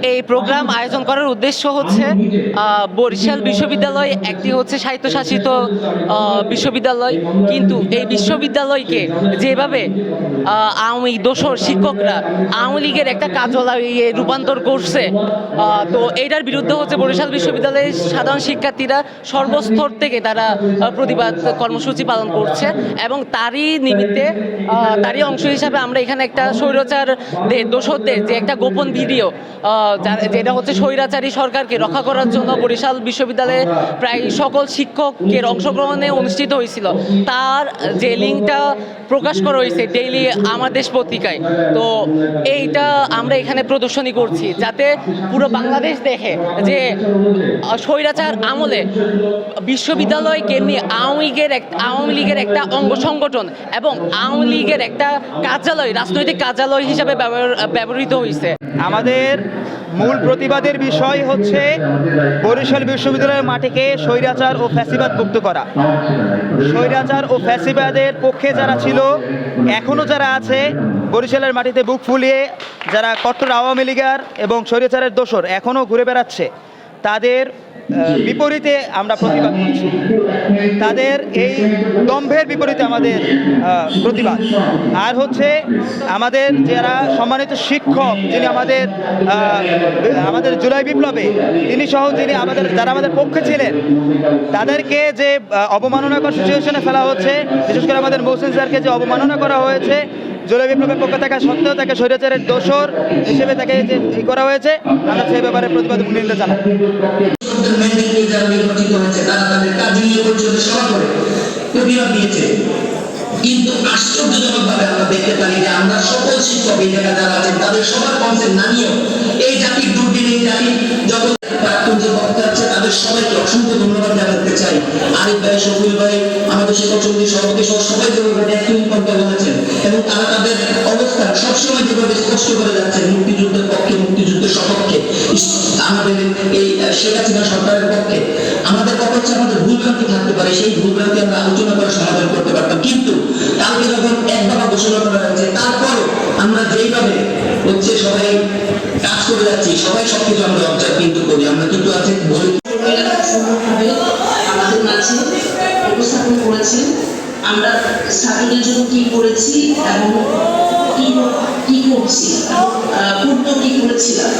এই প্রোগ্রাম আয়োজন করার উদ্দেশ্য হচ্ছে বরিশাল বিশ্ববিদ্যালয় একটি হচ্ছে স্বায়ত্তশাসিত বিশ্ববিদ্যালয়, কিন্তু এই বিশ্ববিদ্যালয়কে যেভাবে আওয়ামী দোসর শিক্ষকরা আওয়ামী লীগের একটা কার্যালয়ে রূপান্তর করছে, তো এটার বিরুদ্ধে হচ্ছে বরিশাল বিশ্ববিদ্যালয়ের সাধারণ শিক্ষার্থীরা সর্বস্তর থেকে তারা প্রতিবাদ কর্মসূচি পালন করছে এবং তারই অংশ হিসাবে আমরা এখানে একটা স্বৈরাচারদের দোসরদের যে একটা গোপন ভিডিও, যেটা হচ্ছে স্বৈরাচারী সরকারকে রক্ষা করার জন্য বরিশাল বিশ্ববিদ্যালয়ে প্রায় সকল শিক্ষকের অংশগ্রহণে অনুষ্ঠিত হয়েছিল, তার যে লিঙ্কটা প্রকাশ করা হয়েছে ডেইলি আমার দেশ পত্রিকায়। তো এইটা আমরা এখানে প্রদর্শনী করছি যাতে পুরো বাংলাদেশ দেখে যে স্বৈরাচার আমলে বিশ্ববিদ্যালয় কেমনি আওয়ামী লীগের একটা অঙ্গ সংগঠন এবং আওয়ামী লীগের একটা কার্যালয়, রাজনৈতিক কার্যালয় হিসাবে ব্যবহৃত হয়েছে। আমাদের মূল প্রতিবাদের বিষয় হচ্ছে বরিশাল বিশ্ববিদ্যালয়ের মাটিকে স্বৈরাচার ও ফ্যাসিবাদ মুক্ত করা। স্বৈরাচার ও ফ্যাসিবাদের পক্ষে যারা ছিল, এখনও যারা আছে বরিশালের মাটিতে বুক ফুলিয়ে, যারা কট্টর আওয়ামী লীগার এবং স্বৈরাচারের দোসর এখনও ঘুরে বেড়াচ্ছে, তাদের বিপরীতে আমরা প্রতিবাদ করছি। তাদের এই দম্ভের বিপরীতে আমাদের প্রতিবাদ। আর হচ্ছে আমাদের যারা সম্মানিত শিক্ষক, যিনি আমাদের জুলাই বিপ্লবে তিনি সহ যিনি যারা আমাদের পক্ষে ছিলেন, তাদেরকে যে অবমাননাকর সিচুয়েশনে ফেলা হচ্ছে, বিশেষ করে আমাদের মহসিন স্যারকে যে অবমাননা করা হয়েছে, জুলাই বিপ্লবের পক্ষে থাকা সত্ত্বেও তাকে স্বৈরাচারের দোসর হিসেবে তাকে যে করা হয়েছে, আমরা সেই ব্যাপারে প্রতিবাদ নিন্দা জানাই। কিন্তু আশ্চর্যজনকভাবে আমরা দেখতে পাই যে আমরা সকল শিক্ষক এই জায়গায় যারা আছেন তাদের সবার কনসেন্ট না নিয়েও এই জাতির দুর্দিন, এই জাতির জগৎ প্রাক্তন যে বক্তা আছে তাদের সবাইকে অসংখ্য ধন্যবাদ জানাতে চাই। আরিফ ভাই, শফিউল ভাই, আমাদের শিক্ষক সমিতির সভাপতি সহ সবাই যেভাবে একটি কথা বলেছেন এবং তারা তাদের অবস্থান সবসময় যেভাবে স্পষ্ট করে যাচ্ছেন মুক্তিযুদ্ধের পক্ষে, মুক্তিযুদ্ধের সপক্ষে, আমাদের এই শেখ হাসিনা সরকারের পক্ষে। আমাদের কথা হচ্ছে আমাদের ভুলভ্রান্তি থাকতে পারে, সেই ভুলভ্রান্তি আমরা আলোচনা করে সমাধান করতে পারতাম, কিন্তু কালকে যখন এক দফা ঘোষণা করা হয়েছে, তারপরও আমরা যেইভাবে হচ্ছে সবাই কাজ করে যাচ্ছি, সবাই সবকিছু আমরা অবজার্ভ কিন্তু করি, আমরা কিন্তু আছে আমাদের মাঝে উপস্থাপন করেছেন আমরা ছাত্রদের জন্য কি করেছি এবং কি করছি, পূর্ব কি করেছিলাম,